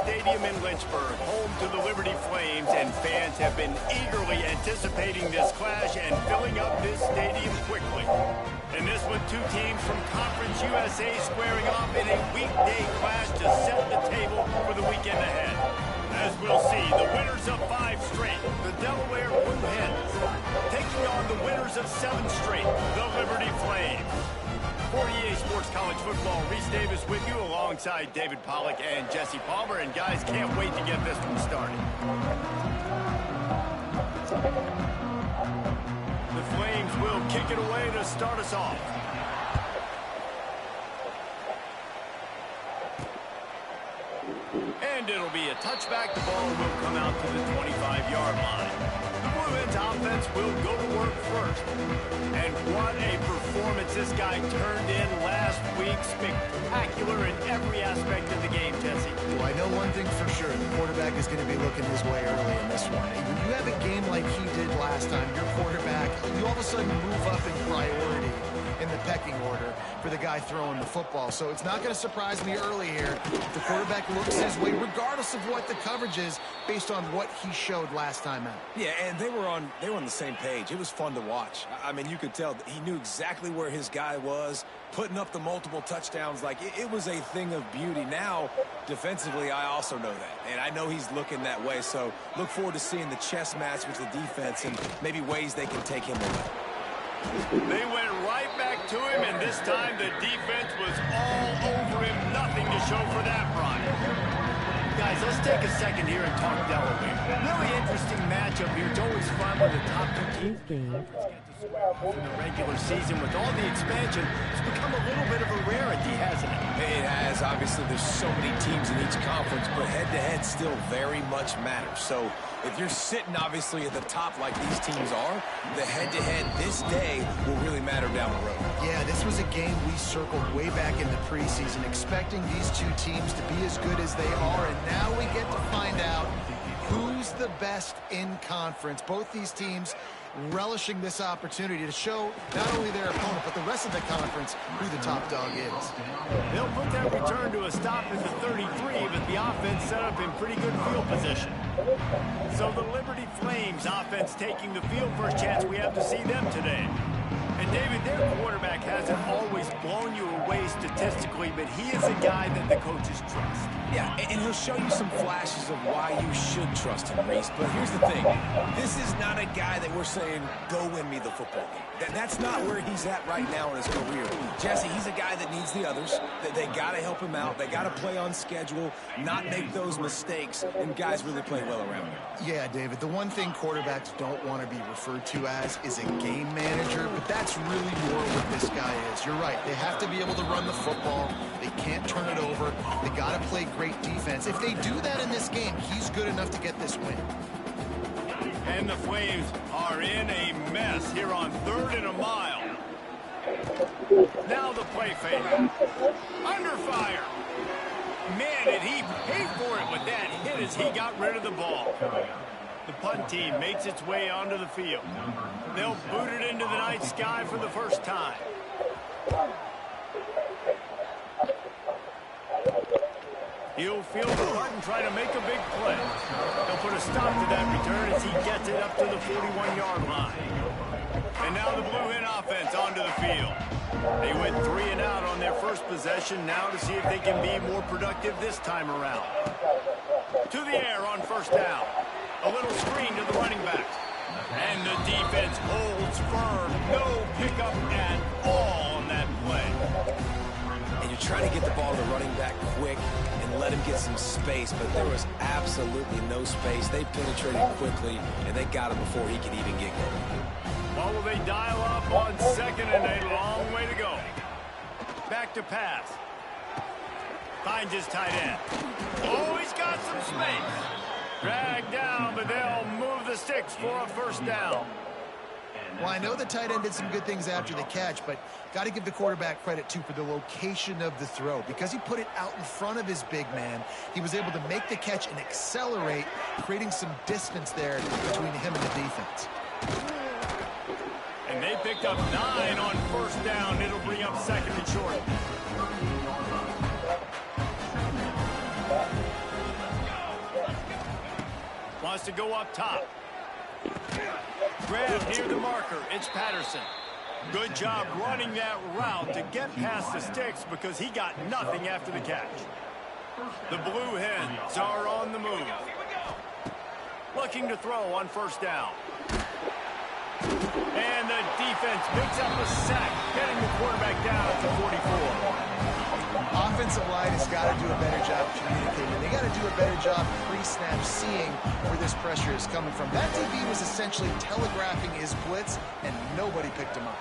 Stadium in Lynchburg, home to the Liberty Flames, and fans have been eagerly anticipating this clash and filling up this stadium quickly. And this with two teams from Conference USA squaring off in a weekday clash to set the table for the weekend ahead. As we'll see, the winners of 5 straight, the Delaware Blue Hens, taking on the winners of 7 straight, the Liberty Flames. For EA Sports College Football, Reese Davis with you alongside David Pollack and Jesse Palmer. And guys, can't wait to get this one started. The Flames will kick it away to start us off. And it'll be a touchback. The ball will come out to the 25-yard line. The Blue Hens offense will go to work first. And what a performance this guy turned in last week. Spectacular in every aspect of the game, Jesse. Well, I know one thing for sure. The quarterback is going to be looking his way early in this one. When you have a game like he did last time, your quarterback, you all of a sudden move up in priority in the pecking order for the guy throwing the football. So it's not going to surprise me early here if the quarterback looks his way, regardless of what the coverage is, based on what he showed last time out. Yeah, and they were on the same page. It was fun to watch. I mean, you could tell that he knew exactly where his guy was, putting up the multiple touchdowns. Like, it was a thing of beauty. Now, defensively, I also know that. And I know he's looking that way. So look forward to seeing the chess match with the defense and maybe ways they can take him away. They went right back to him, and this time the defense was all over him. Nothing to show for that, Brian. Guys, let's take a second here and talk Delaware. Really interesting matchup here. It's always fun when the top 2 teams get to square off in the regular season. With all the expansion, it's become a little bit of a rarity, hasn't it? It has. Obviously, there's so many teams in each conference, but head-to-head still very much matters. So if you're sitting, obviously, at the top like these teams are, the head-to-head this day will really matter down the road. Yeah, this was a game we circled way back in the preseason, expecting these two teams to be as good as they are, and now we get to find out who's the best in conference. Both these teams relishing this opportunity to show not only their opponent, but the rest of the conference who the top dog is. They'll put that return to a stop at the 33, but the offense set up in pretty good field position. So the Liberty Flames offense taking the field. First chance we have to see them today. And David, their quarterback hasn't always blown you away statistically, but he is a guy that the coaches trust. Yeah, and he'll show you some flashes of why you should trust him, Reese. But here's the thing. This is not a guy that we're saying, go win me the football game. That's not where he's at right now in his career. Jesse, he's a guy that needs the others. They got to help him out. They got to play on schedule, not make those mistakes, and guys really play well around him. Yeah, David, the one thing quarterbacks don't want to be referred to as is a game manager, but that's really more what this guy is. You're right. They have to be able to run the football. They can't turn it over. They got to play great defense. If they do that in this game, he's good enough to get this win. And the Flames are in a mess here on 3rd and a mile. Now the play fake. Under fire. Man, did he pay for it with that hit as he got rid of the ball. The punt team makes its way onto the field. They'll boot it into the night sky for the first time. He'll field the punt and try to make a big play. They'll put a stop to that return as he gets it up to the 41-yard line. And now the Blue Hen offense onto the field. They went 3 and out on their first possession. Now to see if they can be more productive this time around. To the air on first down. A little screen to the running back. And the defense holds firm. No pickup at all on that play. And you're trying to get the ball to the running back quick and let him get some space, but there was absolutely no space. They penetrated quickly, and they got him before he could even get going. Well, will they dial up on 2nd and a long way to go? Back to pass. Finds his tight end. Oh, he's got some space. Dragged down, but they'll move the sticks for a first down. Well, I know the tight end did some good things after the catch, but got to give the quarterback credit, too, for the location of the throw. Because he put it out in front of his big man, he was able to make the catch and accelerate, creating some distance there between him and the defense. And they picked up 9 on first down. It'll bring up 2nd and short. wants to go up top. Grab near the marker. It's Patterson. Good job running that route to get past the sticks because he got nothing after the catch. The Blue Hens are on the move. Looking to throw on first down. And the defense picks up a sack, getting the quarterback down at the 44. Offensive line has got to do a better job communicating. They got to do a better job pre-snap seeing where this pressure is coming from. That DB was essentially telegraphing his blitz, and nobody picked him up.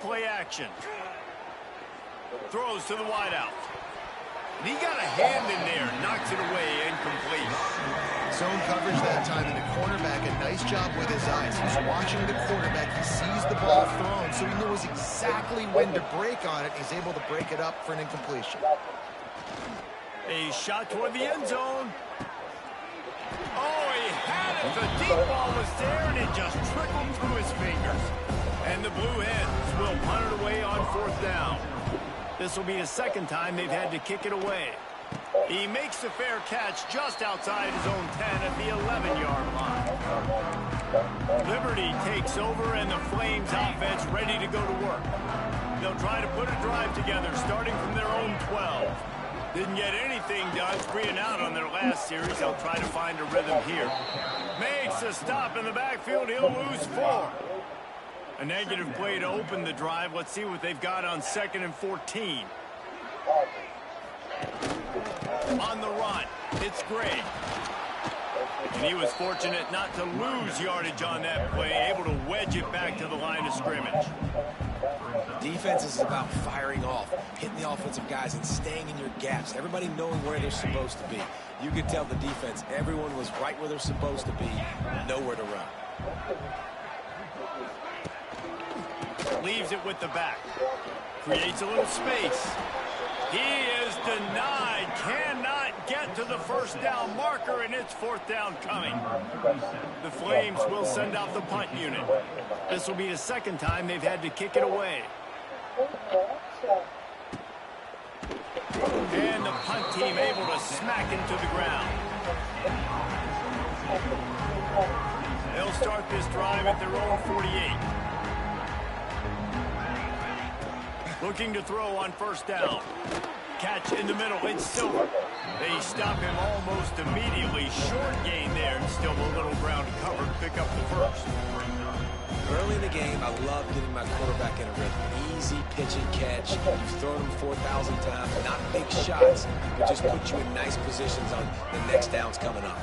Play action. Throws to the wideout. He got a hand in there, knocks it away, incomplete. Zone coverage that time, and the cornerback, a nice job with his eyes. He's watching the quarterback. He sees the ball thrown, so he knows exactly when to break on it. He's able to break it up for an incompletion. A shot toward the end zone. Oh, he had it. The deep ball was there, and it just trickled through his fingers. And the Blue Hens will punt it away on fourth down. This will be the second time they've had to kick it away. He makes the fair catch just outside his own 10 at the 11-yard line. Liberty takes over, and the Flames offense ready to go to work. They'll try to put a drive together, starting from their own 12. Didn't get anything done, 3 and out on their last series. They'll try to find a rhythm here. Makes a stop in the backfield. He'll lose 4. A negative play to open the drive. Let's see what they've got on 2nd and 14. On the run, it's Gray. And he was fortunate not to lose yardage on that play, able to wedge it back to the line of scrimmage. Defense is about firing off, hitting the offensive guys and staying in your gaps. Everybody knowing where they're supposed to be. You could tell the defense, everyone was right where they're supposed to be, nowhere to run. Leaves it with the back. Creates a little space. He is denied. Cannot get to the first down marker, and it's fourth down coming. The Flames will send out the punt unit. This will be the second time they've had to kick it away. And the punt team able to smack him to the ground. They'll start this drive at their own 48. Looking to throw on first down. Catch in the middle. It's Silver. They stop him almost immediately. Short gain there, and still a little ground covered. Pick up the first. Early in the game, I love getting my quarterback in a rhythm. Easy pitch and catch. You've thrown him 4,000 times. Not big shots, but just put you in nice positions on the next downs coming up.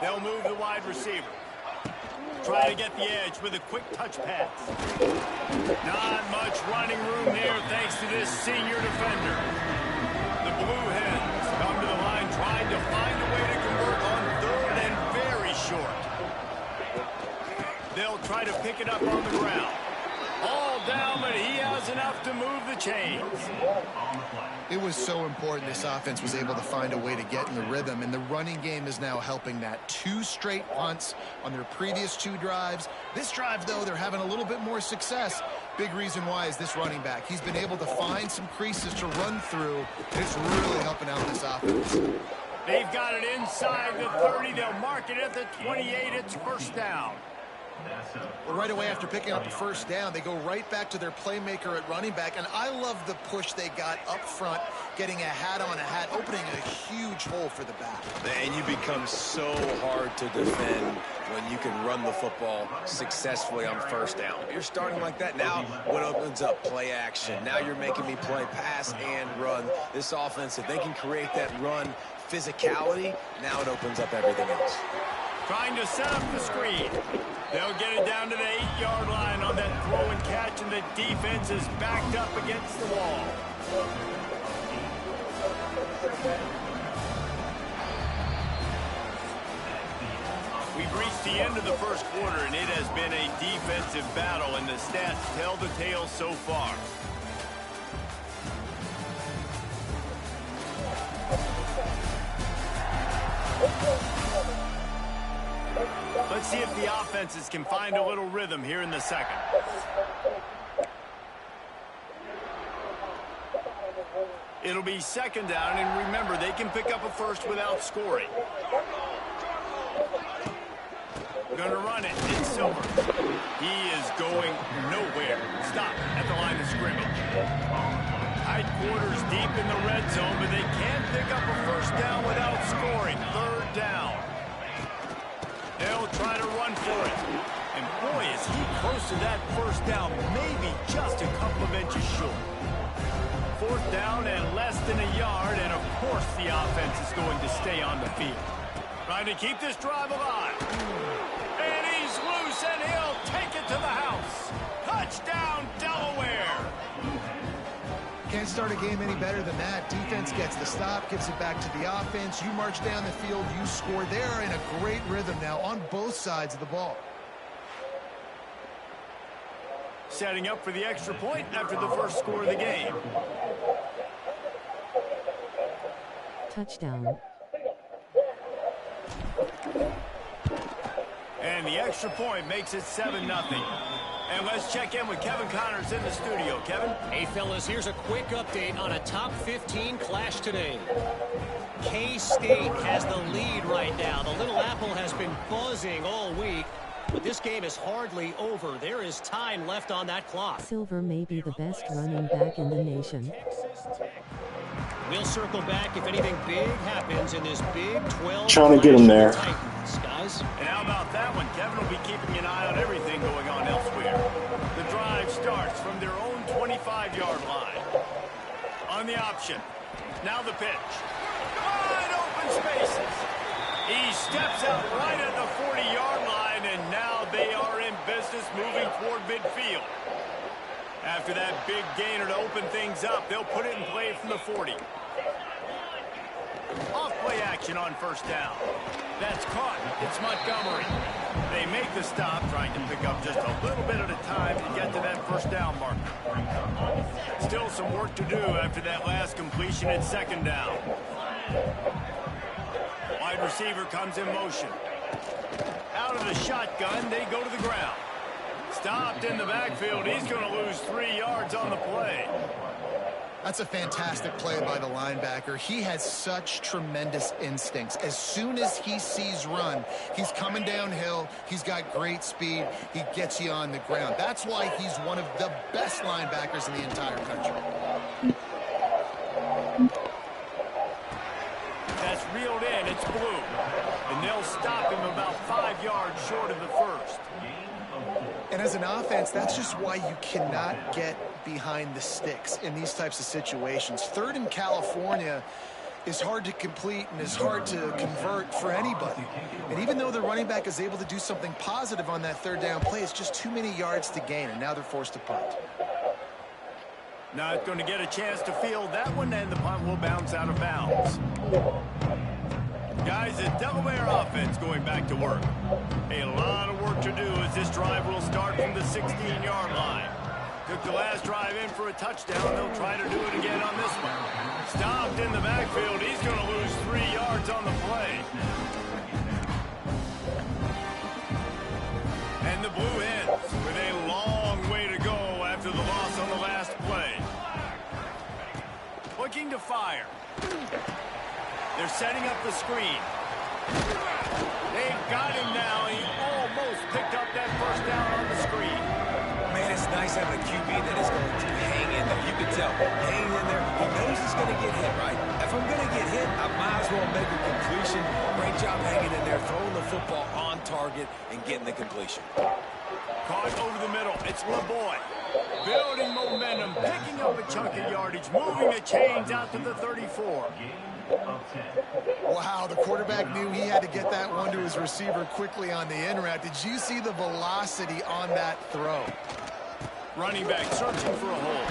They'll move the wide receiver. Try to get the edge with a quick touch pass. Not much running room there thanks to this senior defender. The Blue Hens come to the line trying to find a way to convert on 3rd and very short. They'll try to pick it up on the ground. All down, but he has enough to move the chains. It was so important this offense was able to find a way to get in the rhythm, and the running game is now helping that. 2 straight punts on their previous 2 drives. This drive, though, they're having a little bit more success. Big reason why is this running back. He's been able to find some creases to run through, and it's really helping out this offense. They've got it inside the 30. They'll mark it at the 28. It's first down. Well, right away after picking up the first down, they go right back to their playmaker at running back, and I love the push they got up front, getting a hat on a hat, opening a huge hole for the back. And you become so hard to defend when you can run the football successfully on first down. If you're starting like that, now what opens up? Play action. Now you're making me play pass and run. This offense, if they can create that run physicality, now it opens up everything else. Trying to set up the screen. They'll get it down to the 8-yard line on that throw and catch, and the defense is backed up against the wall. We've reached the end of the first quarter, and it has been a defensive battle, and the stats tell the tale so far. Let's see if the offenses can find a little rhythm here in the second. It'll be second down, and remember, they can pick up a first without scoring. Gonna run it. It's Silver. He is going nowhere. Stop at the line of scrimmage. Tight quarters deep in the red zone, but they can't pick up a first down without scoring. Third down. They'll try to run for it. And boy, is he close to that first down, maybe just a couple of inches short. Fourth down and less than a yard, and of course the offense is going to stay on the field. Trying to keep this drive alive. And he's loose, and he'll take it to the house. Touchdown, Delaware. Can't start a game any better than that. Defense gets the stop, gives it back to the offense. You march down the field, you score. They're in a great rhythm now on both sides of the ball. Setting up for the extra point after the first score of the game. Touchdown. And the extra point makes it 7-0. And let's check in with Kevin Connors in the studio. Kevin? Hey, fellas, here's a quick update on a top 15 clash today. K-State has the lead right now. The Little Apple has been buzzing all week, but this game is hardly over. There is time left on that clock. Silver may be the best running back in the nation. We'll circle back if anything big happens in this Big 12. Trying to get him there. Titans, guys. And how about that one? Kevin will be keeping an eye on everything going on elsewhere. The drive starts from their own 25-yard line. On the option. Now the pitch. Wide open spaces. He steps out right at the 40-yard line, and now they are in business moving toward midfield. After that big gainer to open things up, they'll put it in play from the 40. Off-play action on first down. That's caught. It's Montgomery. They make the stop, trying to pick up just a little bit at a time to get to that first down marker. Still some work to do after that last completion at second down. Wide receiver comes in motion. Out of the shotgun, they go to the ground. Stopped in the backfield. He's going to lose 3 yards on the play. That's a fantastic play by the linebacker. He has such tremendous instincts. As soon as he sees run, he's coming downhill. He's got great speed. He gets you on the ground. That's why he's one of the best linebackers in the entire country. That's reeled in. It's blue. And they'll stop him about 5 yards short of the first. And as an offense, that's just why you cannot get behind the sticks in these types of situations. Third in California is hard to complete and is hard to convert for anybody. And even though the running back is able to do something positive on that third down play, it's just too many yards to gain, and now they're forced to punt. Not going to get a chance to field that one, and the punt will bounce out of bounds. Guys, the Delaware offense going back to work. A lot of work to do as this drive will start from the 16-yard line. Took the last drive in for a touchdown. They'll try to do it again on this one. Stopped in the backfield. He's going to lose 3 yards on the play. And the Blue Hens with a long way to go after the loss on the last play. Looking to fire. They're setting up the screen. They've got him now. He almost picked up that first down on the screen. Man, it's nice having a QB that is going to hang in there. You can tell, hang in there. He knows he's going to get hit, right? If I'm going to get hit, I might as well make a completion. Great job hanging in there, throwing the football on target and getting the completion. Caught over the middle. It's LeBoy. Building momentum, picking up a chunk of yardage, moving the chains out to the 34. Wow, the quarterback knew he had to get that one to his receiver quickly on the in route. Did you see the velocity on that throw? Running back searching for a hole.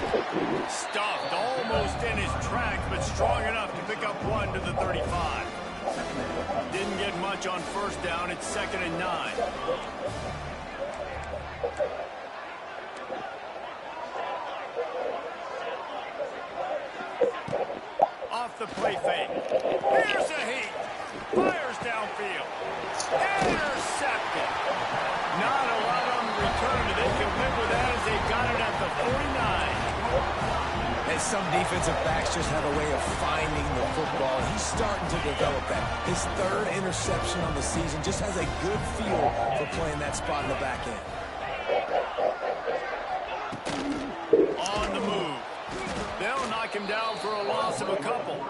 Stuffed almost in his tracks, but strong enough to pick up one to the 35. Didn't get much on first down. It's 2nd and 9. Off the play fake. Here's a heat. Fires downfield. Intercepted. can live with that as they got it at the 49. And some defensive backs just have a way of finding the football. He's starting to develop that. His third interception on the season just has a good feel for playing that spot in the back end. On the move. They'll knock him down for a loss of a couple.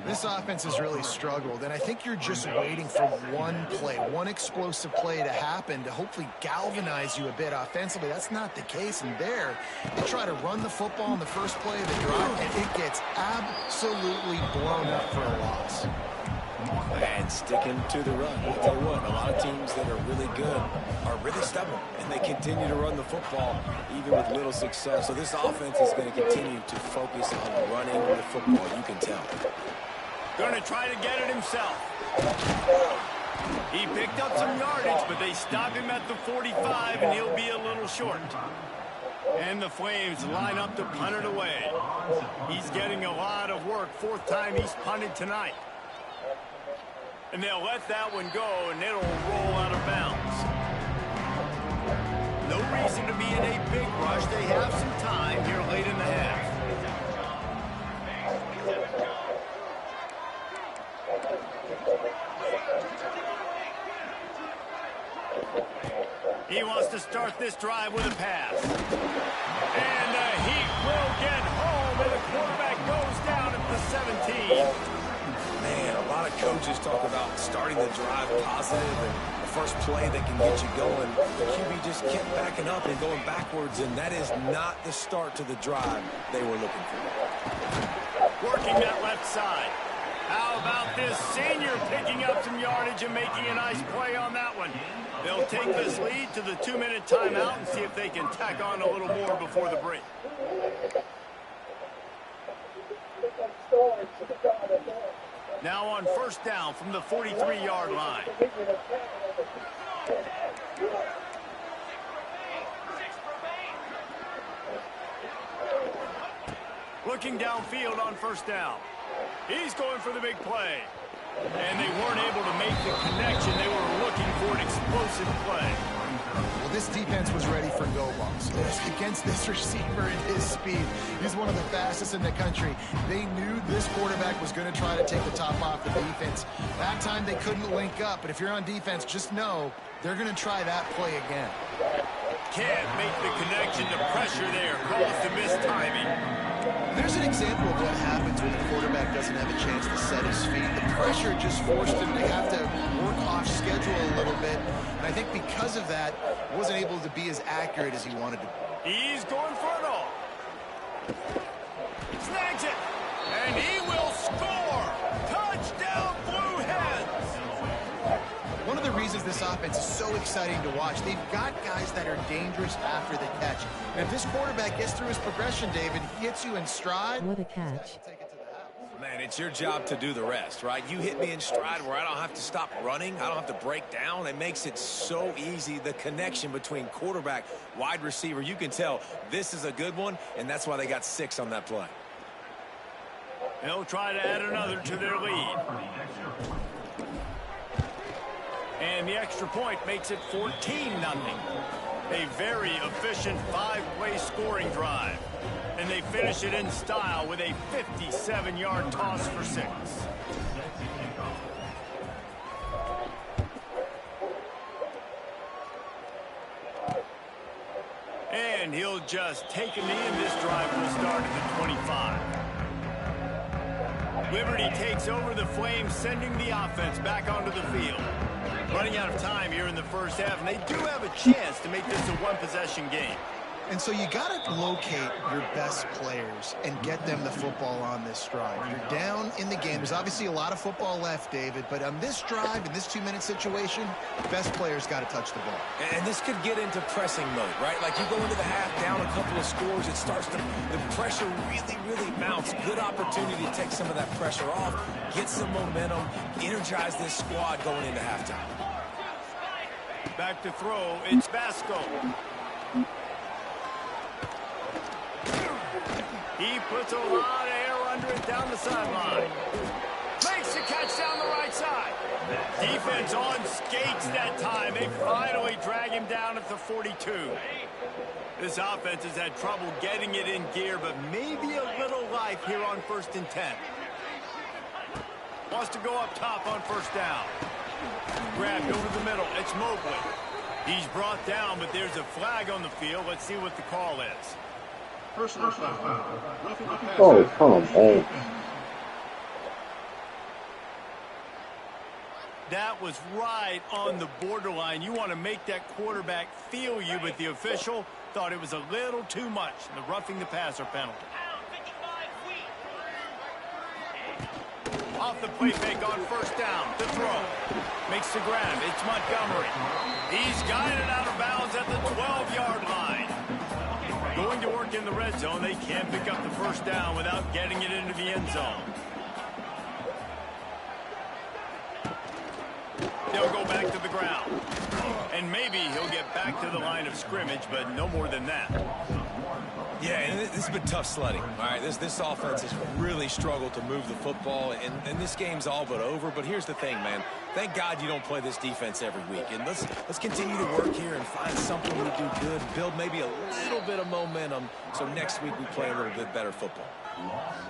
This offense has really struggled, and I think you're just waiting for one play, one explosive play to happen to hopefully galvanize you a bit offensively. That's not the case, and there, they try to run the football in the first play of the drive, and it gets absolutely blown up for a loss. And sticking to the run. I'll tell you what, a lot of teams that are really good are really stubborn, and they continue to run the football even with little success. So this offense is going to continue to focus on running the football, you can tell. Going to try to get it himself. He picked up some yardage, but they stop him at the 45, and he'll be a little short. And the Flames line up to punt it away. He's getting a lot of work. Fourth time he's punted tonight. And they'll let that one go, and it'll roll out of bounds. No reason to be in a big rush. They have some time here late in the half. He wants to start this drive with a pass. And the Heat will get home, and the quarterback goes down at the 17. Man, a lot of coaches talk about starting the drive positive and the first play that can get you going. The QB just kept backing up and going backwards, and that is not the start to the drive they were looking for. Working that left side. How about this senior picking up some yardage and making a nice play on that one? They'll take this lead to the 2-minute timeout and see if they can tack on a little more before the break. Now on first down from the 43-yard line. Looking downfield on first down. He's going for the big play. And they weren't able to make the connection. They were looking for an explosive play. Well, this defense was ready for go balls. Against this receiver and his speed, he's one of the fastest in the country. They knew this quarterback was going to try to take the top off the defense. That time they couldn't link up, but if you're on defense, just know they're going to try that play again. Can't make the connection. The pressure there caused the missed timing. There's an example of what happens when the quarterback doesn't have a chance to set his feet. The pressure just forced him to have to work off schedule a little bit. And I think because of that, wasn't able to be as accurate as he wanted to be. He's going for it all. Snags it. And he will score. Touchdown, Blue Hens. One of the reasons this offense is so exciting to watch, they've got guys that are dangerous after the catch. And if this quarterback gets through his progression, David, he hits you in stride. What a catch. Man, it's your job to do the rest, right? You hit me in stride where I don't have to stop running. I don't have to break down. It makes it so easy. The connection between quarterback, wide receiver, you can tell this is a good one, and that's why they got 6 on that play. They'll try to add another to their lead. And the extra point makes it 14-0. A very efficient 5-play scoring drive. And they finish it in style with a 57-yard toss for 6. And he'll just take a knee, and this drive will start at the 25. Liberty takes over the Flames, sending the offense back onto the field. Running out of time here in the first half, and they do have a chance to make this a one-possession game. And so you got to locate your best players and get them the football on this drive. You're down in the game. There's obviously a lot of football left, David, but on this drive, in this 2-minute situation, best players got to touch the ball. And this could get into pressing mode, right? Like you go into the half down a couple of scores, it starts to, the pressure really mounts. Good opportunity to take some of that pressure off, get some momentum, energize this squad going into halftime. Back to throw, it's Basco. He puts a lot of air under it down the sideline. Makes the catch down the right side. Defense on skates that time. They finally drag him down at the 42. This offense has had trouble getting it in gear, but maybe a little life here on 1st and 10. Wants to go up top on 1st down. Grabbed over the middle. It's Mobley. He's brought down, but there's a flag on the field. Let's see what the call is. Personal foul. Oh, come on. That was right on the borderline. You want to make that quarterback feel you, but the official thought it was a little too much. The roughing the passer penalty. Off the play fake on 1st down. The throw. Makes the grab. It's Montgomery. He's guided out of bounds at the 12-yard line. Going to work in the red zone. They can't pick up the 1st down without getting it into the end zone. They'll go back to the ground. And maybe he'll get back to the line of scrimmage, but no more than that. Yeah, and this has been tough sledding. All right, this offense has really struggled to move the football, and this game's all but over. But here's the thing, man. Thank God you don't play this defense every week. And let's continue to work here and find something we do good, build maybe a little bit of momentum, so next week we play a little bit better football.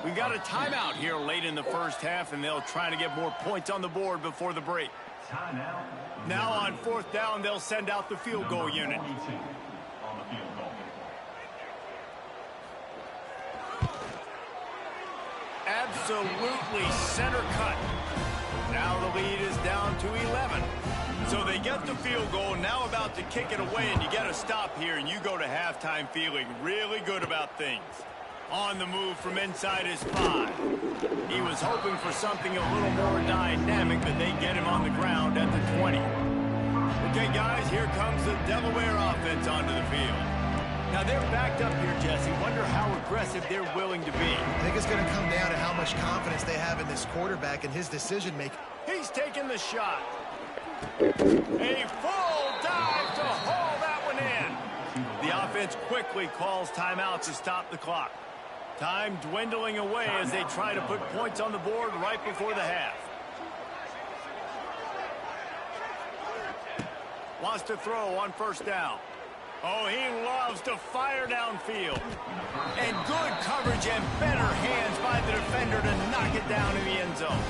We got a timeout here late in the 1st half, and they'll try to get more points on the board before the break. Now on 4th down, they'll send out the field goal unit. Absolutely center cut. Now the lead is down to 11. So they get the field goal, now about to kick it away, and you get a stop here, and you go to halftime feeling really good about things. On the move from inside his 5. He was hoping for something a little more dynamic, but they get him on the ground at the 20. Okay, guys, here comes the Delaware offense onto the field. Now they're backed up here, Jesse. Wonder how aggressive they're willing to be. I think it's going to come down to how much confidence they have in this quarterback and his decision-making. He's taking the shot. A full dive to haul that one in. The offense quickly calls timeout to stop the clock. Time dwindling away as they try to put points on the board right before the half. Wants to throw on 1st down. Oh, he loves to fire downfield. And good coverage and better hands by the defender to knock it down in the end zone.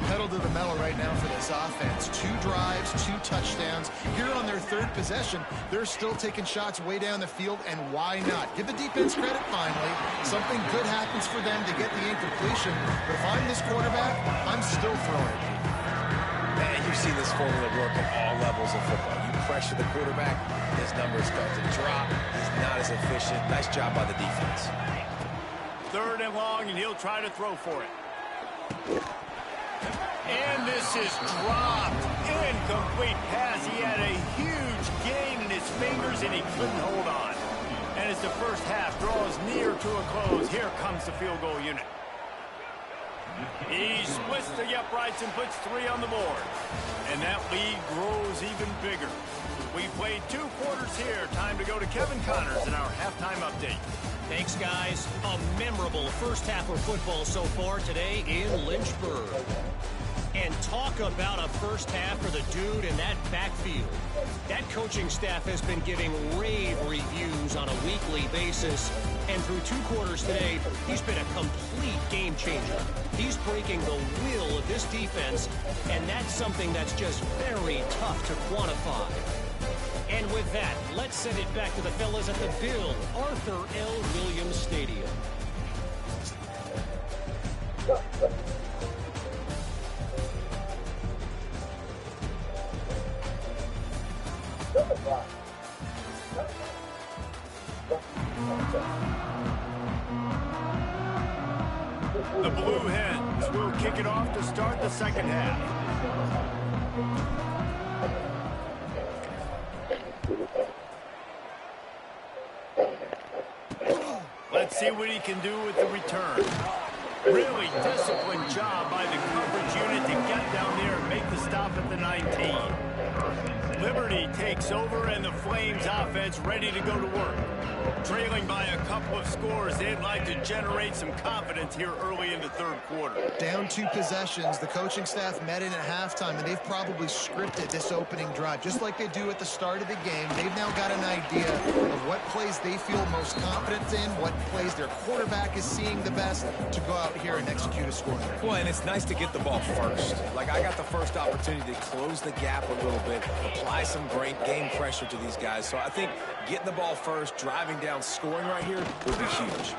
Pedal to the metal right now for this offense. 2 drives, 2 touchdowns. Here on their 3rd possession, they're still taking shots way down the field, and why not? Give the defense credit finally. Something good happens for them to get the incompletion. But if I'm this quarterback, I'm still throwing. Man, you've seen this formula work at all levels of football. You pressure the quarterback, his numbers start to drop. He's not as efficient. Nice job by the defense. 3rd and long, and he'll try to throw for it. And this is dropped. Incomplete pass. He had a huge gain in his fingers, and he couldn't hold on. And as the 1st half draws near to a close, here comes the field goal unit. He splits the uprights and puts 3 on the board. And that lead grows even bigger. We played 2 quarters here. Time to go to Kevin Connors in our halftime update. Thanks, guys. A memorable 1st half of football so far today in Lynchburg. And talk about a 1st half for the dude in that backfield. That coaching staff has been giving rave reviews on a weekly basis. And through 2 quarters today, he's been a complete game changer. He's breaking the will of this defense, and that's something that's just very tough to quantify. And with that, let's send it back to the fellas at the Bill Arthur L. Williams Stadium. The Blue Hens will kick it off to start the 2nd half. Let's see what he can do with the return. Really disciplined job by the coverage unit to get down there and make the stop at the 19. Liberty takes over, and the Flames offense ready to go to work. Trailing by a couple of scores, they'd like to generate some confidence here early in the third quarter. Down 2 possessions, the coaching staff met in at halftime, and they've probably scripted this opening drive. Just like they do at the start of the game, they've now got an idea of what plays they feel most confident in, what plays their quarterback is seeing the best to go out here and execute a score. Well, and it's nice to get the ball first. Like, I got the first opportunity to close the gap a little bit, apply some great game pressure to these guys. So I think getting the ball first, driving down, scoring right here will be huge.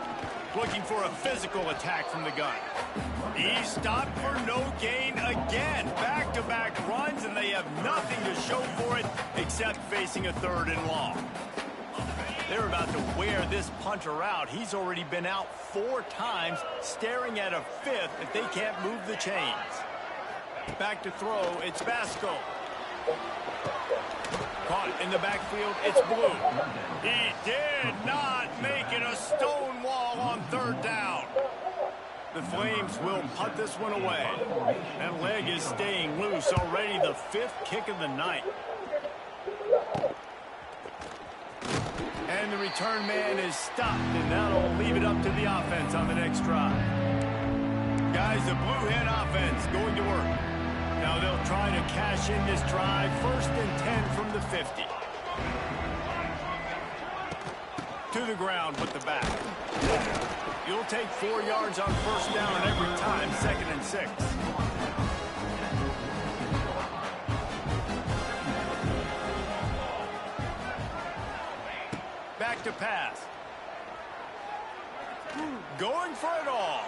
Looking for a physical attack from the gun. He stopped for no gain again. Back-to-back runs, and they have nothing to show for it except facing a 3rd and long. They're about to wear this punter out. He's already been out 4 times, staring at a 5th if they can't move the chains. Back to throw, it's Basco. Caught in the backfield, it's Blue. He did not make it a stone wall on 3rd down. The Flames will punt this one away. That leg is staying loose already, the 5th kick of the night. And the return man is stopped, and that'll leave it up to the offense on the next drive. Guys, the Blue Hen offense going to work. Now they'll try to cash in this drive. 1st and 10 from the 50. To the ground with the back. You'll take 4 yards on 1st down every time. 2nd and 6. Back to pass. Going for it all.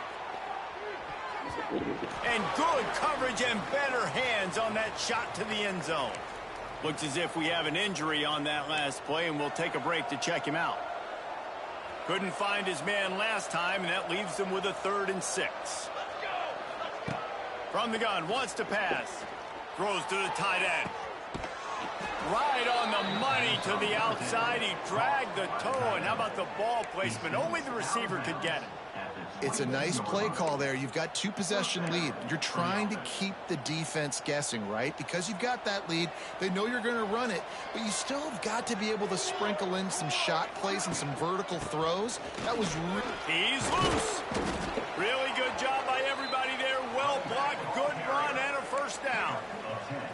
And good coverage and better hands on that shot to the end zone. Looks as if we have an injury on that last play, and we'll take a break to check him out. Couldn't find his man last time, and that leaves them with a 3rd and 6. From the gun, wants to pass. Throws to the tight end. Right on the money to the outside. He dragged the toe, and how about the ball placement? Only the receiver could get it. It's a nice play call there. You've got 2 possession lead. You're trying to keep the defense guessing, right? Because you've got that lead, they know you're going to run it, but you still have got to be able to sprinkle in some shot plays and some vertical throws. That was He's loose. Really good job by everybody there. Well blocked, good run, and a 1st down.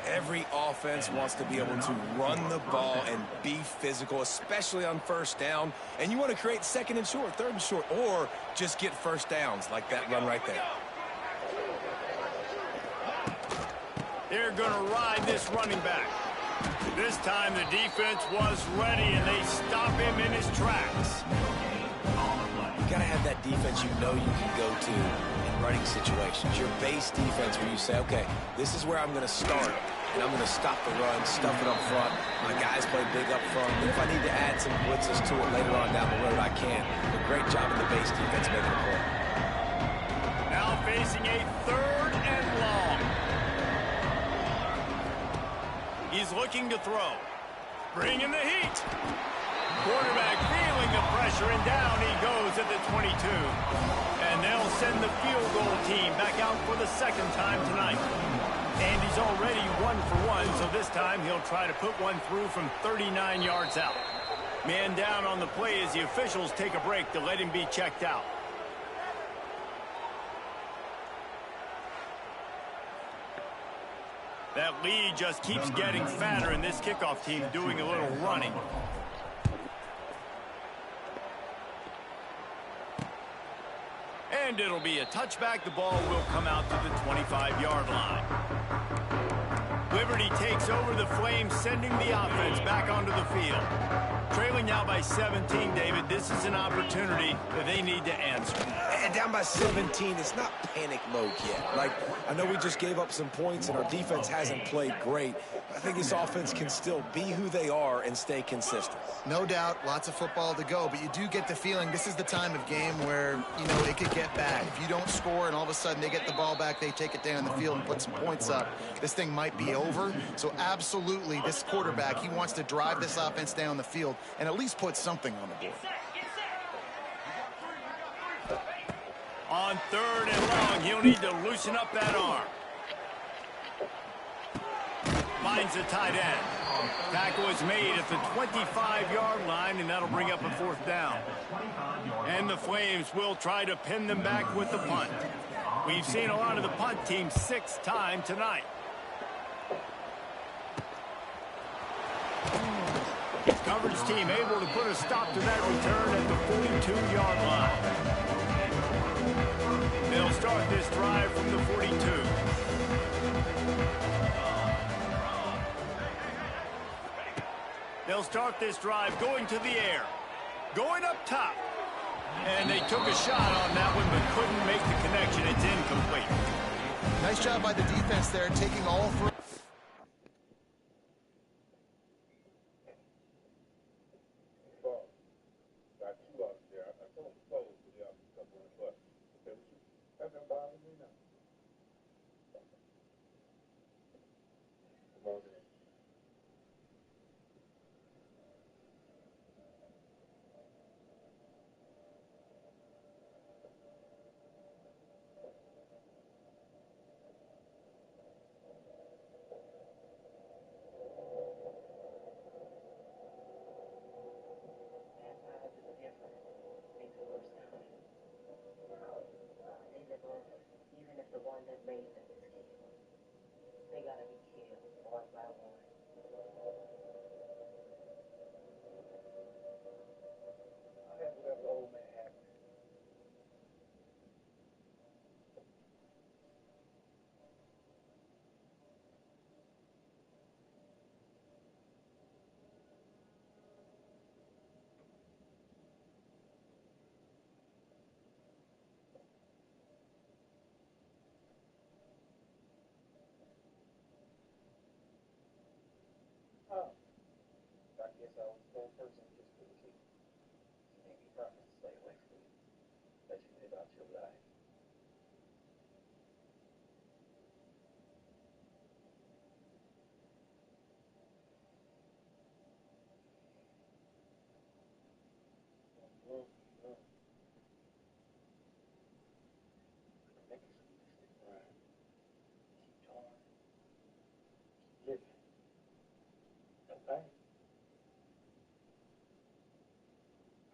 Every offense wants to be able to run the ball and be physical, especially on 1st down. And you want to create 2nd and short, 3rd and short, or just get 1st downs like that run right there. They're going to ride this running back. This time the defense was ready, and they stop him in his tracks. You got to have that defense you know you can go to in running situations. Your base defense where you say, okay, this is where I'm going to start, and I'm going to stop the run, stuff it up front. My guys play big up front. And if I need to add some blitzes to it later on down the road, I can. But great job in the base defense making a play. Now facing a 3rd and long. He's looking to throw. Bringing the heat. Quarterback feeling the pressure, and down he goes at the 22. And they'll send the field goal team back out for the 2nd time tonight. And he's already 1 for 1, so this time he'll try to put one through from 39 yards out. Man down on the play as the officials take a break to let him be checked out. That lead just keeps getting fatter, and this kickoff team doing a little running. And it'll be a touchback. The ball will come out to the 25-yard line. Liberty takes over the Flames, sending the offense back onto the field. Trailing now by 17, David. This is an opportunity that they need to answer. And down by 17, it's not panic mode yet. Like, I know we just gave up some points and our defense hasn't played great. I think this offense can still be who they are and stay consistent. No doubt, lots of football to go, but you do get the feeling this is the time of game where, you know, it could get bad. If you don't score and all of a sudden they get the ball back, they take it down the field and put some points up, this thing might be over. So absolutely, this quarterback, he wants to drive this offense down the field and at least put something on the board. On 3rd and long, he'll need to loosen up that arm. Finds the tight end. Tackle is made at the 25-yard line, and that'll bring up a 4th down. And the Flames will try to pin them back with the punt. We've seen a lot of the punt team 6 times tonight. Coverage team able to put a stop to that return at the 42-yard line. They'll start this drive from the 42. They'll start this drive going to the air. Going up top. And they took a shot on that one, but couldn't make the connection. It's incomplete. Nice job by the defense there, taking all 3.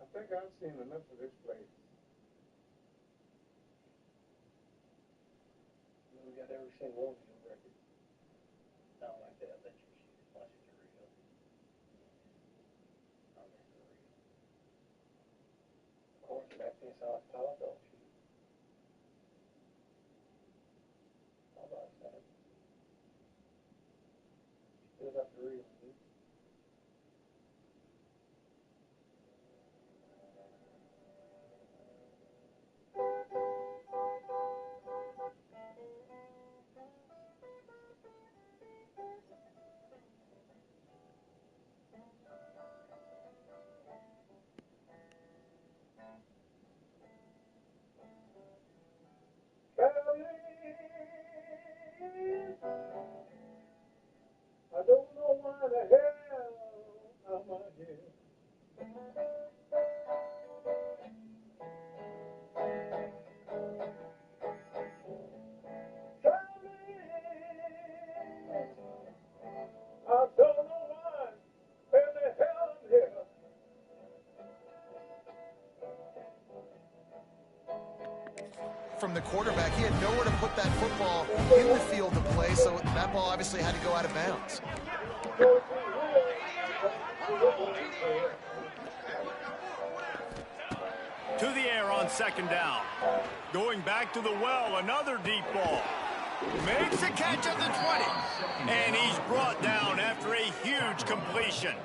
I think I've seen enough of this place. We got every single one of your records. Not like that. That's your shit. Watch it real. I'm just real. Of course, back this off top, don't you? How about that? Still got the real, dude. I don't know why the hell I'm out here. I don't know why, where the hell I'm here. From the quarterback, he had nowhere to put that football in the field to play, so that ball obviously had to go out of bounds. To the air on 2nd down. Going back to the well, another deep ball. Makes a catch at the 20. And he's brought down after a huge completion.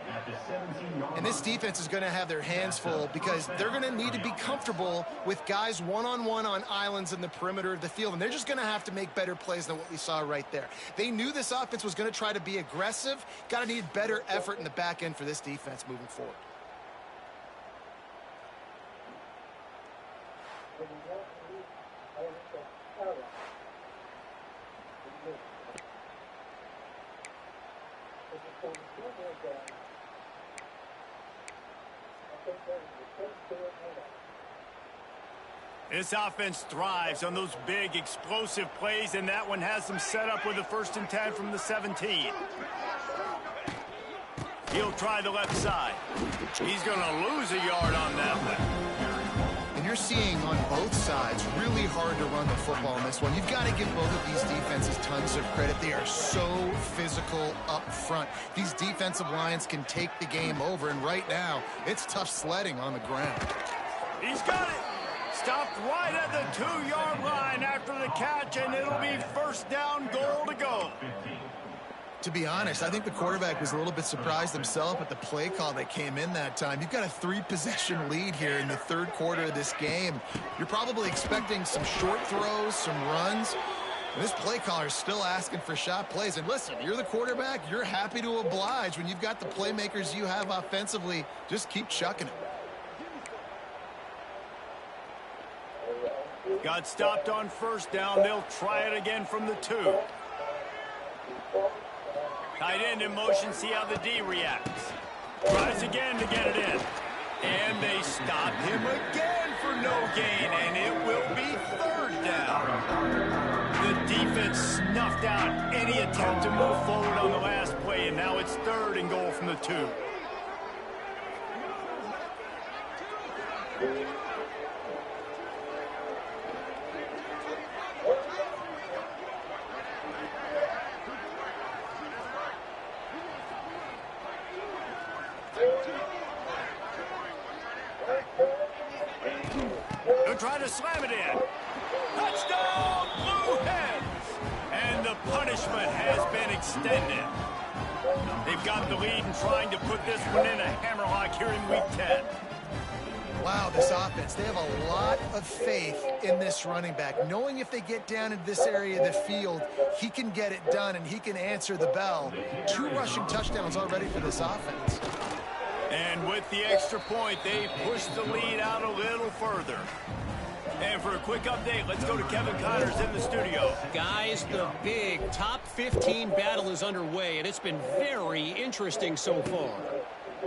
And this defense is going to have their hands full because they're going to need to be comfortable with guys one-on-one on islands in the perimeter of the field. And they're just going to have to make better plays than what we saw right there. They knew this offense was going to try to be aggressive. Got to need better effort in the back end for this defense moving forward. This offense thrives on those big, explosive plays, and that one has them set up with a 1st and 10 from the 17. He'll try the left side. He's going to lose a yard on that one. And you're seeing on both sides really hard to run the football in this one. You've got to give both of these defenses tons of credit. They are so physical up front. These defensive lines can take the game over, and right now, it's tough sledding on the ground. He's got it. Stopped right at the 2-yard line after the catch, and it'll be first down, goal to go. To be honest, I think the quarterback was a little bit surprised himself at the play call that came in that time. You've got a 3-possession lead here in the third quarter of this game. You're probably expecting some short throws, some runs. And this play caller is still asking for shot plays. And listen, you're the quarterback. You're happy to oblige. When you've got the playmakers you have offensively, just keep chucking it. Got stopped on first down. They'll try it again from the 2. Tight end in motion, see how the D reacts. Tries again to get it in. And they stop him again for no gain, and it will be third down. The defense snuffed out any attempt to move forward on the last play, and now it's third and goal from the 2. Try to slam it in. Touchdown, Blue Hens! And the punishment has been extended. They've got the lead and trying to put this one in a hammerlock here in Week 10. Wow, this offense, they have a lot of faith in this running back, knowing if they get down into this area of the field, he can get it done and he can answer the bell. 2 rushing touchdowns already for this offense. And with the extra point, they push the lead out a little further. And for a quick update, let's go to Kevin Connors in the studio. Guys, the big top 15 battle is underway, and it's been very interesting so far.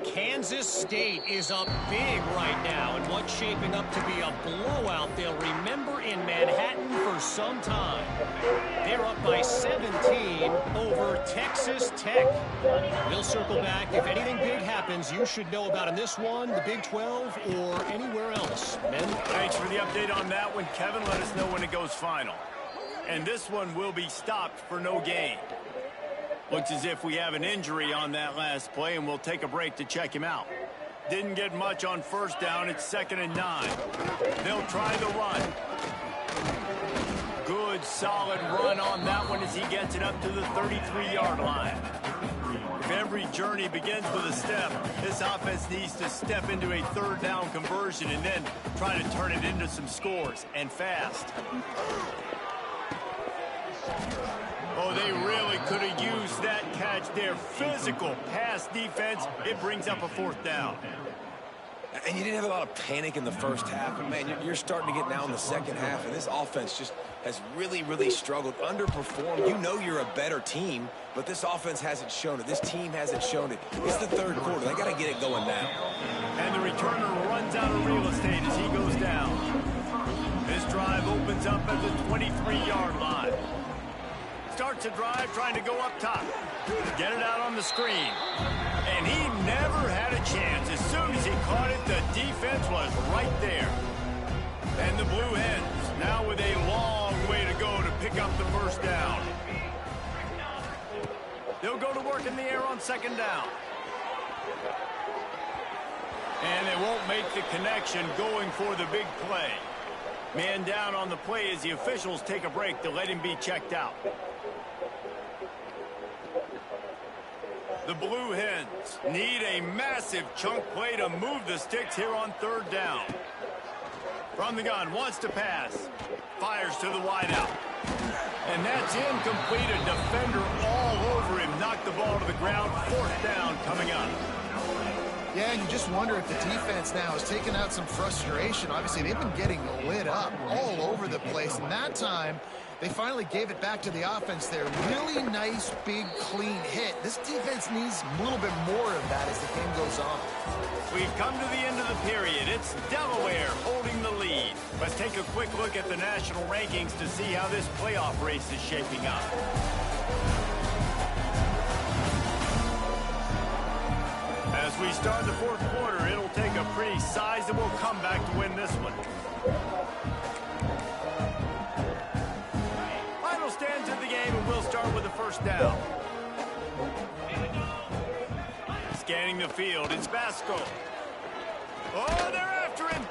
Kansas State is up big right now, and what's shaping up to be a blowout they'll remember in Manhattan for some time. They're up by 17 over Texas Tech. We'll circle back. If anything big happens, you should know about in this one, the Big 12, or anywhere else. Men? Thanks for the update on that one, Kevin. Let us know when it goes final. And this one will be stopped for no gain. Looks as if we have an injury on that last play, and we'll take a break to check him out. Didn't get much on first down. It's 2nd and 9. They'll try the run. Good, solid run on that one as he gets it up to the 33-yard line. If every journey begins with a step, this offense needs to step into a third down conversion and then try to turn it into some scores, and fast. Oh, they really could have used that catch there. Physical pass defense. It brings up a 4th down. And you didn't have a lot of panic in the first half. But, man, you're starting to get now in the second half. And this offense just has really, really struggled, underperformed. You know you're a better team, but this offense hasn't shown it. This team hasn't shown it. It's the third quarter. They got to get it going now. And the returner runs out of real estate as he goes down. This drive opens up at the 23-yard line. Starts a drive trying to go up top. Get it out on the screen. And he never had a chance. As soon as he caught it, the defense was right there. And the Blue Hens now with a long way to go to pick up the first down. They'll go to work in the air on 2nd down. And they won't make the connection going for the big play. Man down on the play as the officials take a break to let him be checked out. The Blue Hens need a massive chunk play to move the sticks here on 3rd down. From the gun, wants to pass. Fires to the wideout. And that's incomplete. A defender all over him. Knocked the ball to the ground. 4th down coming up. Yeah, and you just wonder if the defense now has taken out some frustration. Obviously, they've been getting lit up all over the place. And that time, they finally gave it back to the offense there. Really nice, big, clean hit. This defense needs a little bit more of that as the game goes on. We've come to the end of the period. It's Delaware holding the lead. Let's take a quick look at the national rankings to see how this playoff race is shaping up. As we start the fourth quarter, it'll take a pretty sizable comeback to win this one. Final stands of the game, and we'll start with the first down. Scanning the field, it's Vasco. Oh, they're after him.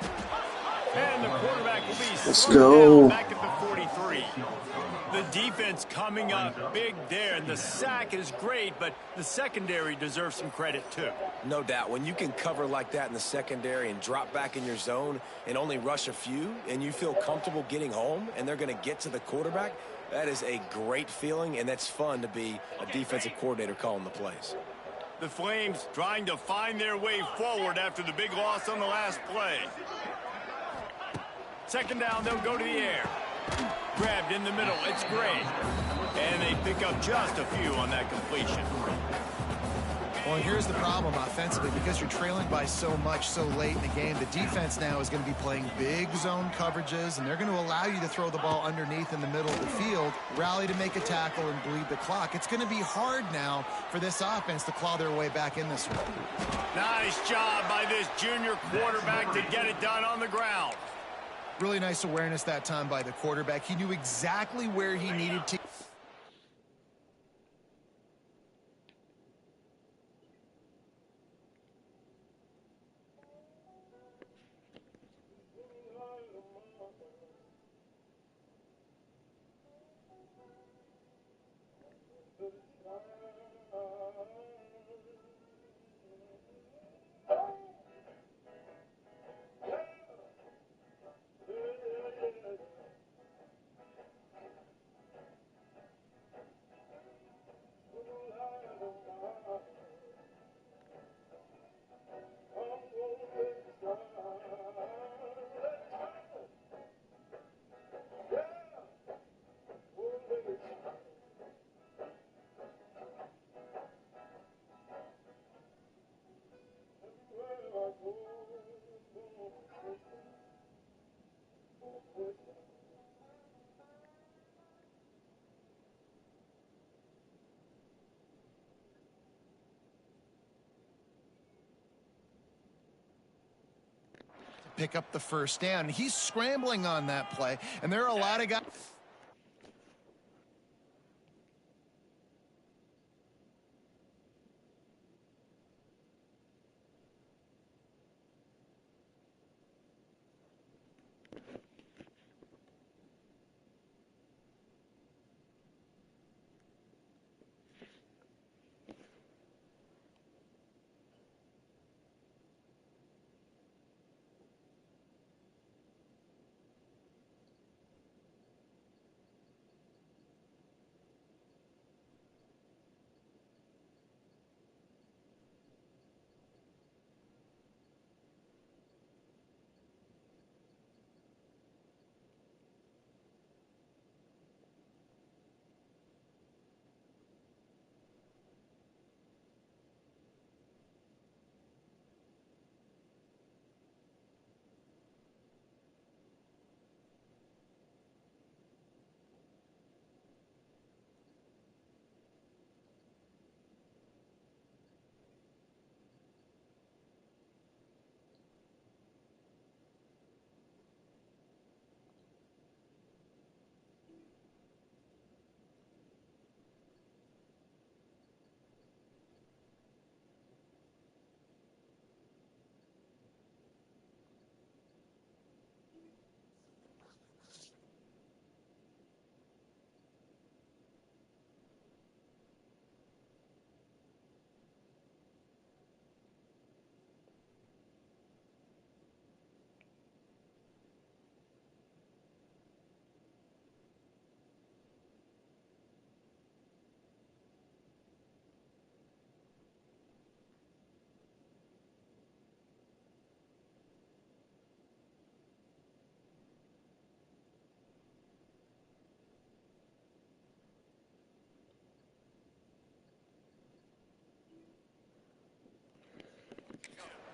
And the quarterback will be slowed down back at the 43. The defense coming up big there, and the sack is great, but the secondary deserves some credit too. No doubt. When you can cover like that in the secondary and drop back in your zone and only rush a few, and you feel comfortable getting home, and they're going to get to the quarterback, that is a great feeling, and that's fun to be a defensive coordinator calling the plays. The Flames trying to find their way forward after the big loss on the last play. Second down, they'll go to the air. Grabbed in the middle, it's Gray. And they pick up just a few on that completion. Well, here's the problem offensively. Because you're trailing by so much so late in the game, the defense now is going to be playing big zone coverages, and they're going to allow you to throw the ball underneath in the middle of the field, rally to make a tackle, and bleed the clock. It's going to be hard now for this offense to claw their way back in this one. Nice job by this junior quarterback to get it done on the ground. Really nice awareness that time by the quarterback. He knew exactly where he needed to. Pick up the first down. He's scrambling on that play, and there are a lot of guys.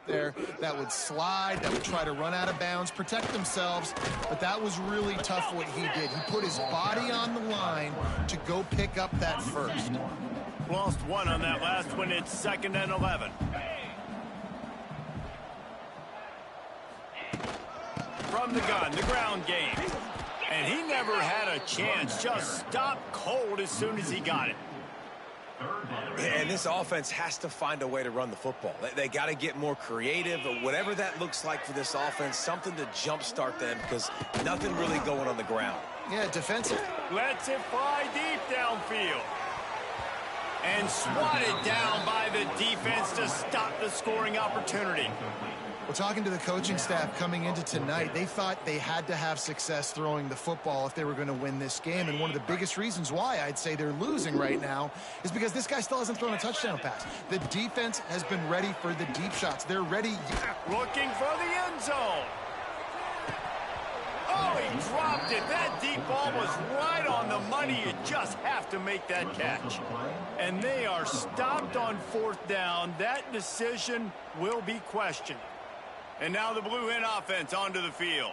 there that would slide, that would try to run out of bounds, protect themselves, but that was really tough what he did. He put his body on the line to go pick up that first. Lost one on that last one. It's 2nd and 11. from the gun, the ground game. And he never had a chance, just stopped cold as soon as he got it. And this offense has to find a way to run the football. They got to get more creative, whatever that looks like for this offense, something to jumpstart them because nothing really going on the ground. Yeah, defensive. Lets it fly deep downfield. And swatted down by the defense to stop the scoring opportunity. Well, talking to the coaching staff coming into tonight, they thought they had to have success throwing the football if they were going to win this game. And one of the biggest reasons why I'd say they're losing right now is because this guy still hasn't thrown a touchdown pass. The defense has been ready for the deep shots. They're ready. Looking for the end zone. Oh, he dropped it. That deep ball was right on the money. You just have to make that catch. And they are stopped on 4th down. That decision will be questioned. And now the Blue Hen offense onto the field.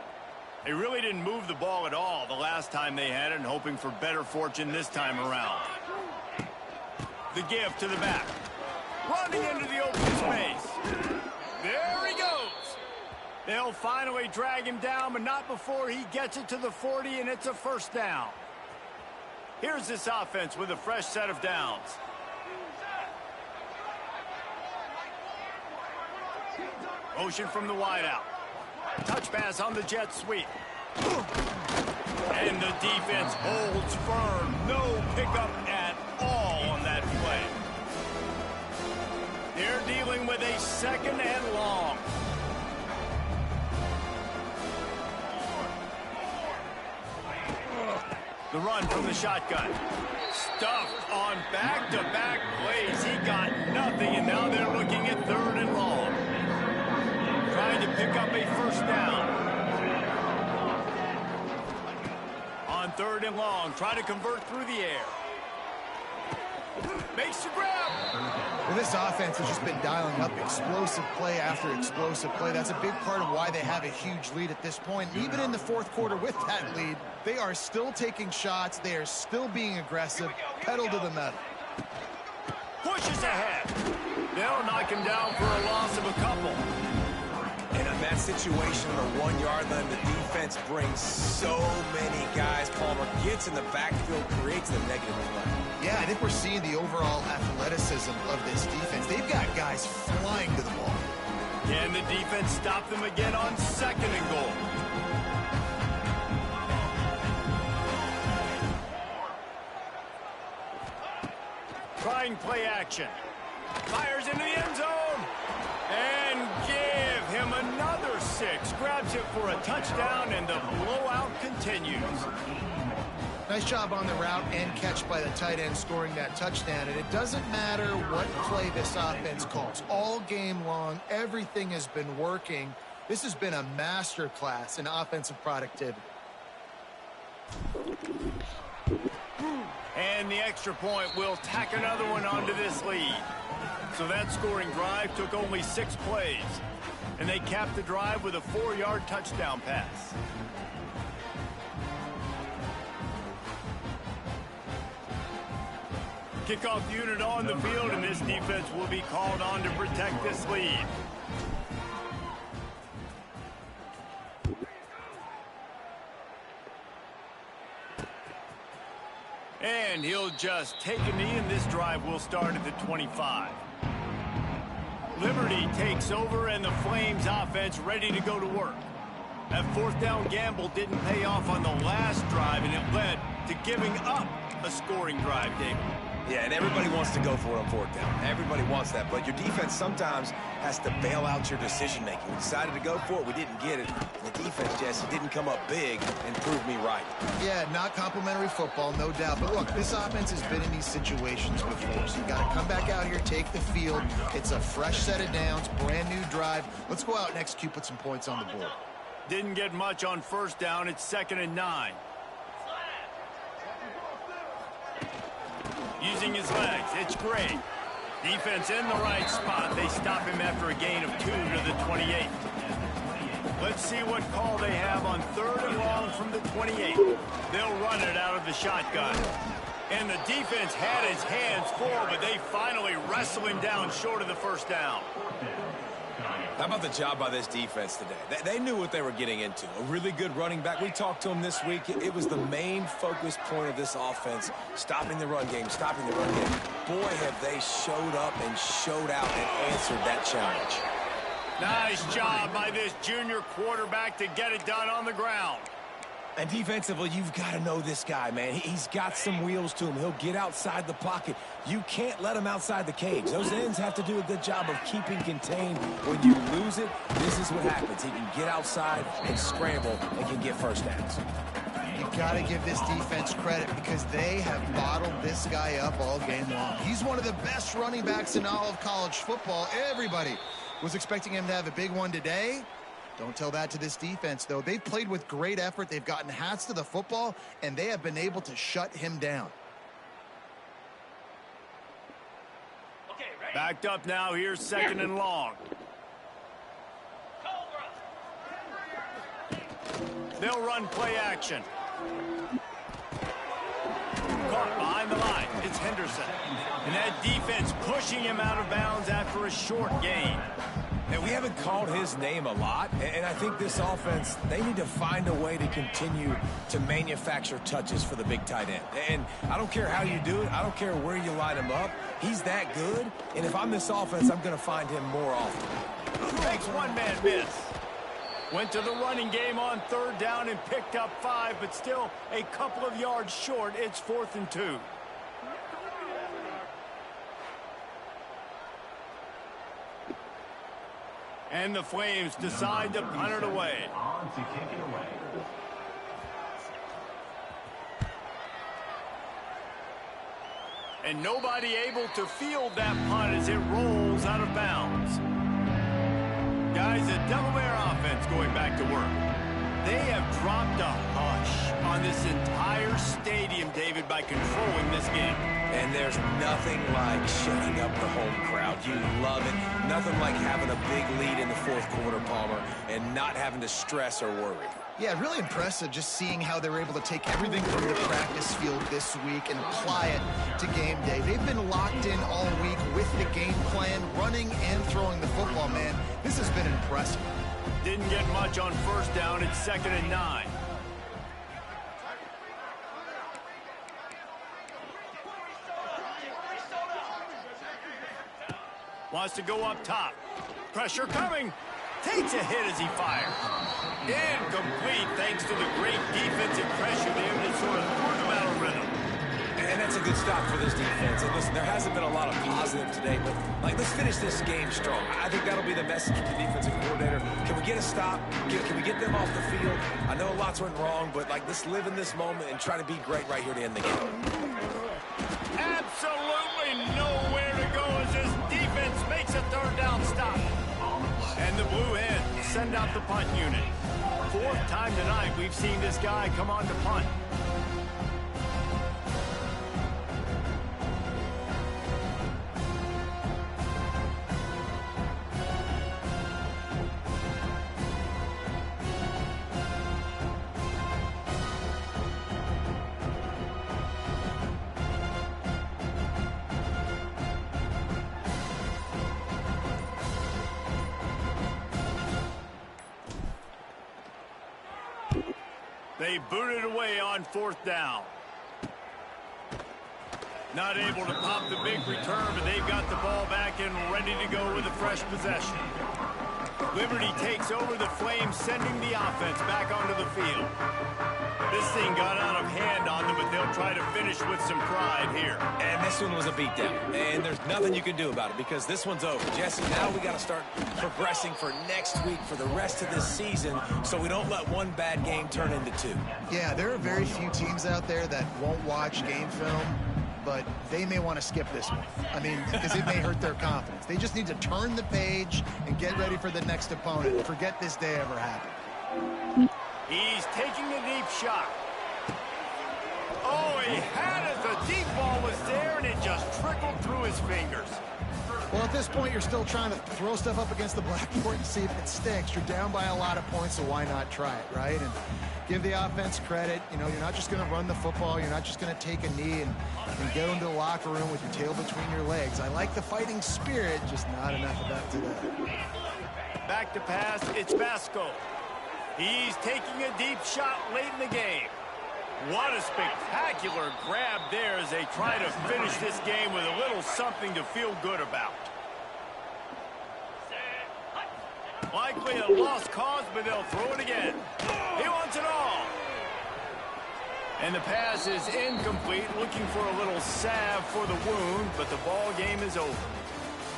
They really didn't move the ball at all the last time they had it, and hoping for better fortune this time around. The give to the back. Running into the open space. There he goes. They'll finally drag him down, but not before he gets it to the 40, and it's a 1st down. Here's this offense with a fresh set of downs. Motion from the wideout. Touch pass on the jet sweep. And the defense holds firm. No pickup at all on that play. They're dealing with a 2nd and long. The run from the shotgun. Stuffed on back-to-back plays. He got nothing, and now they're looking at 3rd and long. Trying to pick up a 1st down. On 3rd and long, try to convert through the air. Makes the grab. Well, this offense has just been dialing up explosive play after explosive play. That's a big part of why they have a huge lead at this point. Even in the 4th quarter with that lead, they are still taking shots. They are still being aggressive. Pedal to the metal. Pushes ahead. They'll knock him down for a loss of a couple. And in that situation on the 1-yard line, the defense brings so many guys. Palmer gets in the backfield, creates the negative play. Yeah, I think we're seeing the overall athleticism of this defense. They've got guys flying to the ball. Can the defense stop them again on 2nd and goal? Trying play action. Fires into the end zone. And give him another 6. Grabs it for a touchdown, and the blowout continues. Nice job on the route and catch by the tight end scoring that touchdown. And it doesn't matter what play this offense calls. All game long, everything has been working. This has been a masterclass in offensive productivity. And the extra point will tack another one onto this lead. So that scoring drive took only 6 plays. And they capped the drive with a 4-yard touchdown pass. Kickoff unit on the field, and this defense will be called on to protect this lead. And he'll just take a knee, and this drive will start at the 25. Liberty takes over, and the Flames offense ready to go to work. That 4th down gamble didn't pay off on the last drive, and it led to giving up a scoring drive, David. Yeah, and everybody wants to go for it on 4th down. Everybody wants that, but your defense sometimes has to bail out your decision-making. We decided to go for it. We didn't get it. And the defense, Jesse, didn't come up big and prove me right. Yeah, not complimentary football, no doubt. But look, this offense has been in these situations before, so you got to come back out here, take the field. It's a fresh set of downs, brand new drive. Let's go out and execute, put some points on the board. Didn't get much on 1st down. It's 2nd and 9. Using his legs, it's great. Defense in the right spot. They stop him after a gain of 2 to the 28. Let's see what call they have on 3rd and long from the 28. They'll run it out of the shotgun. And the defense had his hands full, but they finally wrestle him down short of the 1st down. How about the job by this defense today? They knew what they were getting into. A really good running back. We talked to him this week. It was the main focus point of this offense, stopping the run game, stopping the run game. Boy, have they showed up and showed out and answered that challenge. Nice job by this junior quarterback to get it done on the ground. And defensively, you've got to know this guy, man. He's got some wheels to him. He'll get outside the pocket. You can't let him outside the cage. Those ends have to do a good job of keeping contained. When you lose it, this is what happens. He can get outside and scramble and can get first downs. You've got to give this defense credit because they have bottled this guy up all game long. He's one of the best running backs in all of college football. Everybody was expecting him to have a big one today. Don't tell that to this defense, though. They've played with great effort. They've gotten hats to the football, and they have been able to shut him down. Backed up now. Here's 2nd and long. They'll run play action. Caught behind the line. It's Henderson. And that defense pushing him out of bounds after a short gain. And we haven't called his name a lot, and I think this offense, they need to find a way to continue to manufacture touches for the big tight end. And I don't care how you do it. I don't care where you line him up. He's that good, and if I'm this offense, I'm going to find him more often. Makes one-man miss. Went to the running game on 3rd down and picked up 5, but still a couple of yards short. It's 4th and 2. And the Flames decide to punt it away. And nobody able to field that punt as it rolls out of bounds. Guys, the Delaware offense going back to work. They have dropped a hush on this entire stadium, David, by controlling this game. And there's nothing like shutting up the home crowd. You love it. Nothing like having a big lead in the 4th quarter, Palmer, and not having to stress or worry. Yeah, really impressive just seeing how they were able to take everything from the practice field this week and apply it to game day. They've been locked in all week with the game plan, running and throwing the football, man. This has been impressive. Didn't get much on 1st down. It's 2nd and 9. Wants to go up top. Pressure coming. Takes a hit as he fires. Incomplete thanks to the great defensive pressure there that sort of threw him out of rhythm. And that's a good stop for this defense. And listen, there hasn't been a lot of positive today, but let's finish this game strong. I think that'll be the message to the defensive coordinator. Can we get a stop? Can we get them off the field? I know lots went wrong, but let's live in this moment and try to be great right here to end the game. Absolutely nowhere to go as this defense makes a 3rd down stop. And the Blue Hens send out the punt unit. 4th time tonight we've seen this guy come on to punt. They booted away on 4th down. Not able to pop the big return, but they've got the ball back and ready to go with a fresh possession. Liberty takes over the Flames, sending the offense back onto the field. This thing got out of hand on them, but they'll try to finish with some pride here. And this one was a beatdown, and there's nothing you can do about it because this one's over. Jesse, now we got to start progressing for next week for the rest of this season so we don't let one bad game turn into 2. Yeah, there are very few teams out there that won't watch game film, but they may want to skip this one. I mean, because it may hurt their confidence. They just need to turn the page and get ready for the next opponent. Forget this day ever happened. He's taking a deep shot. Oh, he had it. The deep ball was there, and it just trickled through his fingers. Well, at this point, you're still trying to throw stuff up against the blackboard and see if it sticks. You're down by a lot of points, so why not try it, right? And give the offense credit. You know, you're not just going to run the football. You're not just going to take a knee and go into the locker room with your tail between your legs. I like the fighting spirit, just not enough of that today. Back to pass, it's Vasco. He's taking a deep shot late in the game. What a spectacular grab there as they try to finish this game with a little something to feel good about. Likely a lost cause, but they'll throw it again. He wants it all. And the pass is incomplete, looking for a little salve for the wound, but the ball game is over.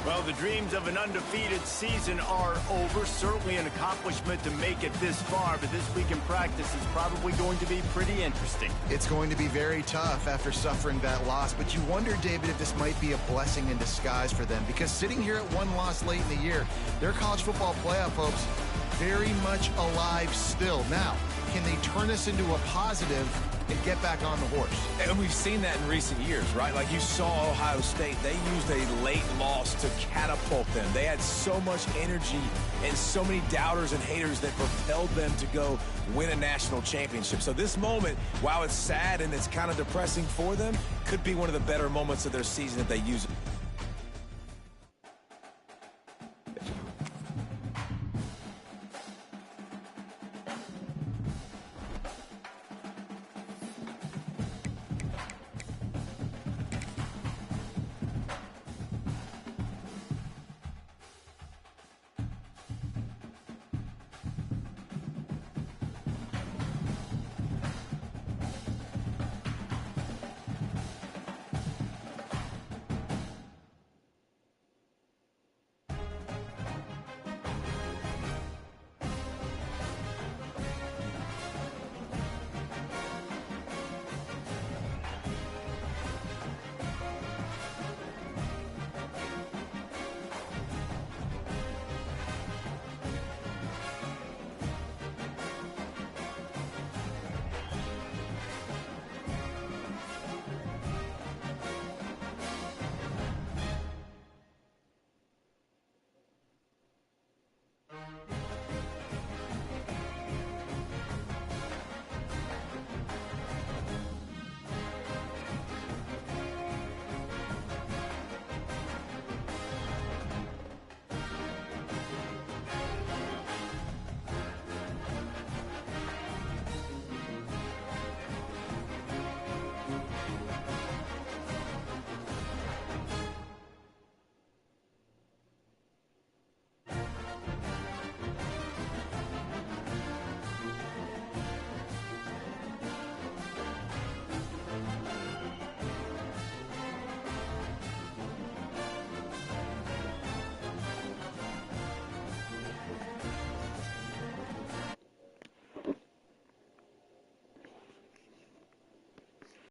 Well, the dreams of an undefeated season are over. Certainly an accomplishment to make it this far, but this week in practice is probably going to be pretty interesting. It's going to be very tough after suffering that loss, but you wonder, David, if this might be a blessing in disguise for them, because sitting here at one loss late in the year, their college football playoff hopes very much alive still. Now, can they turn this into a positive and get back on the horse? And we've seen that in recent years, right? Like you saw Ohio State, they used a late loss to catapult them. They had so much energy and so many doubters and haters that propelled them to go win a national championship. So this moment, while it's sad and it's kind of depressing for them, could be one of the better moments of their season if they use it.